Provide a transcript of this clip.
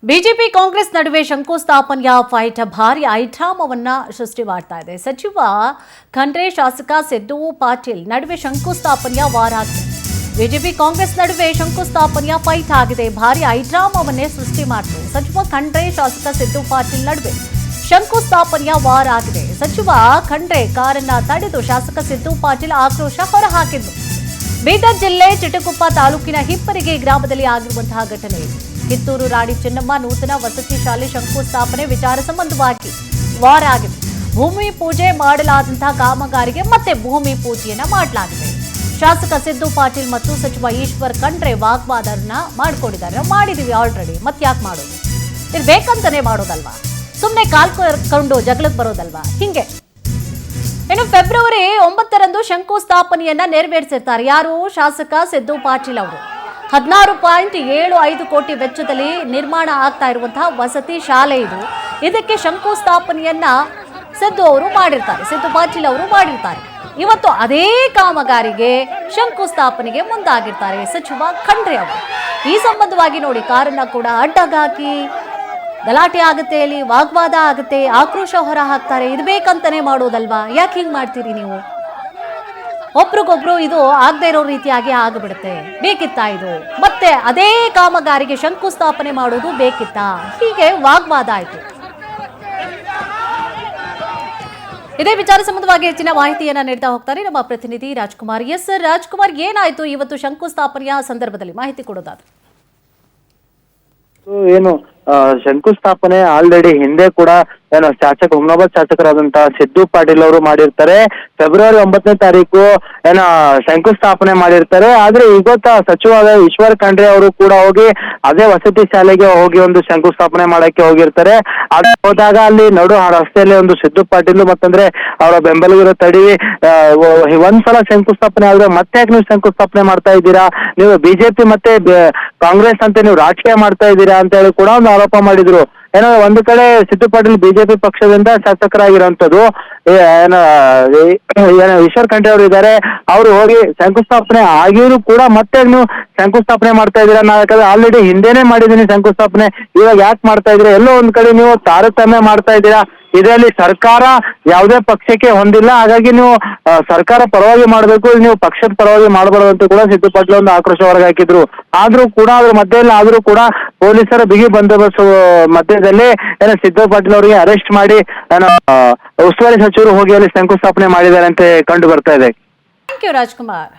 BJP Congress ನಡುವೆ ಶಂಕುಸ್ಥಾಪನೆಯ fight ಭಾರಿ ಐಟಾಮವನ್ನ ಸೃಷ್ಟಿ ಮಾಡ್ತಾ ಇದೆ. ಸಚಿವ ಖಂಡ್ರೆ ಶಾಸಕ ಸಿದ್ದು ಪಾಟೀಲ್ ನಡುವೆ ಶಂಕುಸ್ಥಾಪನೆಯ ವಾರ ಆಗಿದೆ. ಬಿಜೆಪಿ ಕಾಂಗ್ರೆಸ್ ನಡುವೆ ಶಂಕುಸ್ಥಾಪನೆಯ ಫೈಟ್ ಆಗಿದೆ. ಭಾರಿ ಐಟಾಮವನ್ನೇ ಸೃಷ್ಟಿ ಮಾಡಿತು. ಸಚಿವ ಖಂಡ್ರೆ ಶಾಸಕ ಸಿದ್ದು ಪಾಟೀಲ್ ನಡುವೆ ಶಂಕುಸ್ಥಾಪನೆಯ ವಾರ ಆಗಿದೆ. ಸಚಿವ ಖಂಡ್ರೆ ಕಾರನ್ನ ತಡೆದು ಶಾಸಕ ಸಿದ್ದು ಪಾಟೀಲ್ ಆಕ್ರೋಶ ಹೊರಹಾಕಿದ್ರು. ಬೀದರ್ ಜಿಲ್ಲೆ ಚಿಟಗುಪ್ಪ ತಾಲೂಕಿನ ಹಿಪ್ಪರಿಗೆ ಗ್ರಾಮದಲ್ಲಿ ಆಗಿರುವಂತಹ ಘಟನೆ. ಕಿತ್ತೂರು ರಾಣಿ ಚೆನ್ನಮ್ಮ ನೂತನ ವಸತಿ ಶಾಲೆ ಶಂಕುಸ್ಥಾಪನೆ ವಿಚಾರ ಸಂಬಂಧವಾಗಿ ವಾರ ಆಗಿದೆ. ಭೂಮಿ ಪೂಜೆ ಮಾಡಲಾದಂತಹ ಕಾಮಗಾರಿಗೆ ಮತ್ತೆ ಭೂಮಿ ಪೂಜೆಯನ್ನ ಮಾಡಲಾಗಿದೆ. ಶಾಸಕ ಸಿದ್ದು ಪಾಟೀಲ್ ಮತ್ತು ಸಚಿವ ಈಶ್ವರ್ ಖಂಡ್ರೆ ವಾಗ್ವಾದನ ಮಾಡಿಕೊಂಡಿದ್ದಾರೆ. ಮಾಡಿದೀವಿ ಆಲ್ರೆಡಿ, ಮತ್ತೆ ಯಾಕೆ ಮಾಡೋದು? ಇದು ಬೇಕಂತಾನೆ ಮಾಡೋದಲ್ವಾ? ಸುಮ್ಮನೆ ಕಾಲ್ಕೊಂಡು ಜಗಳಕ್ಕೆ ಬರೋದಲ್ವಾ? ಹಿಂಗೆ ಇನ್ನು ಫೆಬ್ರವರಿ 9ರಂದು ಶಂಕುಸ್ಥಾಪನೆಯನ್ನ ನೆರವೇರಿಸಿರ್ತಾರೆ. ಯಾರು? ಶಾಸಕ ಸಿದ್ದು ಪಾಟೀಲ್ ಅವರು. 16.75 ಕೋಟಿ ವೆಚ್ಚದಲ್ಲಿ ನಿರ್ಮಾಣ ಆಗ್ತಾ ಇರುವಂತಹ ವಸತಿ ಶಾಲೆ ಇದು. ಇದಕ್ಕೆ ಶಂಕುಸ್ಥಾಪನೆಯನ್ನ ಸಿದ್ದು ಅವರು ಮಾಡಿರ್ತಾರೆ, ಸಿದ್ದು ಪಾಟೀಲ್ ಅವರು ಮಾಡಿರ್ತಾರೆ. ಇವತ್ತು ಅದೇ ಕಾಮಗಾರಿಗೆ ಶಂಕುಸ್ಥಾಪನೆಗೆ ಮುಂದಾಗಿರ್ತಾರೆ ಸಚಿವ ಖಂಡ್ರೆ ಅವರು. ಈ ಸಂಬಂಧವಾಗಿ ನೋಡಿ, ಕಾರನ್ನ ಕೂಡ ಅಡ್ಡಗಾಕಿ ಗಲಾಟೆ ಆಗುತ್ತೆ, ಅಲ್ಲಿ ವಾಗ್ವಾದ ಆಗುತ್ತೆ, ಆಕ್ರೋಶ ಹೊರ ಹಾಕ್ತಾರೆ. ಇದು ಬೇಕಂತಾನೆ ಮಾಡೋದಲ್ವಾ? ಯಾಕೆ ಹಿಂಗ್ ಮಾಡ್ತೀರಿ ನೀವು? ಒಬ್ರಿಗೊಬ್ರು ಇದು ಆಗದೆ ಇರೋ ರೀತಿಯಾಗಿ ಆಗಿಬಿಡುತ್ತೆ. ಬೇಕಿತ್ತಾ ಇದು? ಮತ್ತೆ ಅದೇ ಕಾಮಗಾರಿಗೆ ಶಂಕುಸ್ಥಾಪನೆ ಮಾಡೋದು ಬೇಕಿತ್ತಾ? ಹೀಗೆ ವಾಗ್ವಾದ ಆಯ್ತು. ಇದೇ ವಿಚಾರ ಸಂಬಂಧವಾಗಿ ಹೆಚ್ಚಿನ ಮಾಹಿತಿಯನ್ನ ನೀಡ್ತಾ ಹೋಗ್ತಾರೆ ನಮ್ಮ ಪ್ರತಿನಿಧಿ ರಾಜ್ಕುಮಾರ್. ಎಸ್ ಸರ್, ರಾಜ್ಕುಮಾರ್, ಏನಾಯ್ತು ಇವತ್ತು ಶಂಕುಸ್ಥಾಪನೆಯ ಸಂದರ್ಭದಲ್ಲಿ? ಮಾಹಿತಿ ಕೊಡೋದಾದ್ರೆ ಏನು ಶಂಕುಸ್ಥಾಪನೆ ಆಲ್ರೆಡಿ ಹಿಂದೆ ಕೂಡ ಏನು ಹುಮ್ನಾಬಾದ್ ಶಾಸಕರಾದಂತಹ ಸಿದ್ದು ಪಾಟೀಲ್ ಅವರು ಮಾಡಿರ್ತಾರೆ. ಫೆಬ್ರವರಿ 9ನೇ ತಾರೀಕು ಏನ ಶಂಕುಸ್ಥಾಪನೆ ಮಾಡಿರ್ತಾರೆ. ಆದ್ರೆ ಇವತ್ತ ಸಚಿವ ಈಶ್ವರ್ ಖಂಡ್ರೆ ಅವರು ಕೂಡ ಹೋಗಿ ಅದೇ ವಸತಿ ಶಾಲೆಗೆ ಹೋಗಿ ಒಂದು ಶಂಕುಸ್ಥಾಪನೆ ಮಾಡಕ್ಕೆ ಹೋಗಿರ್ತಾರೆ. ಅದು ಹೋದಾಗ ಅಲ್ಲಿ ನಡು ರಸ್ತೆಯಲ್ಲಿ ಒಂದು ಸಿದ್ದು ಪಾಟೀಲ್ ಮತ್ತಂದ್ರೆ ಅವರ ಬೆಂಬಲಿಗರ ತಡಿ ಒಂದ್ಸಲ ಶಂಕುಸ್ಥಾಪನೆ ಆದ್ರೆ ಮತ್ತೆ ಯಾಕೆ ನೀವು ಶಂಕುಸ್ಥಾಪನೆ ಮಾಡ್ತಾ ಇದ್ದೀರಾ? ನೀವು ಬಿಜೆಪಿ ಮತ್ತೆ ಕಾಂಗ್ರೆಸ್ ಅಂತ ನೀವು ರಾಜಕೀಯ ಮಾಡ್ತಾ ಇದ್ದೀರಾ ಅಂತ ಹೇಳಿ ಕೂಡ ಒಂದು ಆರೋಪ ಮಾಡಿದ್ರು. ಏನೋ ಒಂದು ಕಡೆ ಸಿದ್ದು ಪಾಟೀಲ್ ಬಿಜೆಪಿ ಪಕ್ಷದಿಂದ ಶಾಸಕರಾಗಿರೋಂಥದ್ದು, ಈಶ್ವರ್ ಖಂಡ್ರೆ ಅವರು ಇದ್ದಾರೆ. ಅವರು ಹೋಗಿ ಶಂಕುಸ್ಥಾಪನೆ ಆಗಿದ್ರು ಕೂಡ ಮತ್ತೆ ನೀವು ಶಂಕುಸ್ಥಾಪನೆ ಮಾಡ್ತಾ ಇದ್ದೀರಾ? ನಾ ಯಾಕಂದ್ರೆ ಆಲ್ರೆಡಿ ಹಿಂದೆನೆ ಮಾಡಿದೀನಿ ಶಂಕುಸ್ಥಾಪನೆ, ಇವಾಗ ಯಾಕೆ ಮಾಡ್ತಾ ಇದ್ದೀರಾ? ಎಲ್ಲೋ ಒಂದ್ ಕಡೆ ನೀವು ತಾರತಮ್ಯ ಮಾಡ್ತಾ ಇದ್ದೀರಾ. ಇದರಲ್ಲಿ ಸರ್ಕಾರ ಯಾವುದೇ ಪಕ್ಷಕ್ಕೆ ಹೊಂದಿಲ್ಲ. ಹಾಗಾಗಿ ನೀವು ಸರ್ಕಾರ ಪರವಾಗಿ ಮಾಡಬೇಕು, ನೀವು ಪಕ್ಷದ ಪರವಾಗಿ ಮಾಡಬಾರ್ದು ಅಂತ ಕೂಡ ಸಿದ್ದು ಪಾಟೀಲ್ ಒಂದು ಆಕ್ರೋಶ ಹೊರಗಾಕಿದ್ರು. ಆದ್ರೂ ಕೂಡ ಅದ್ರ ಮಧ್ಯದಲ್ಲಿ ಆದ್ರೂ ಕೂಡ ಪೊಲೀಸರ ಬಿಗಿ ಬಂದೋಬಸ್ತ್ ಮಧ್ಯದಲ್ಲಿ ಏನೋ ಸಿದ್ದು ಪಾಟೀಲ್ ಅವರಿಗೆ ಅರೆಸ್ಟ್ ಮಾಡಿ ಉಸ್ತುವಾರಿ ಸಚಿವರು ಹೋಗಿ ಅಲ್ಲಿ ಶಂಕುಸ್ಥಾಪನೆ ಮಾಡಿದ್ದಾರೆ ಅಂತ ಕಂಡು ಬರ್ತಾ ಇದೆ. Thank you Rajkumar.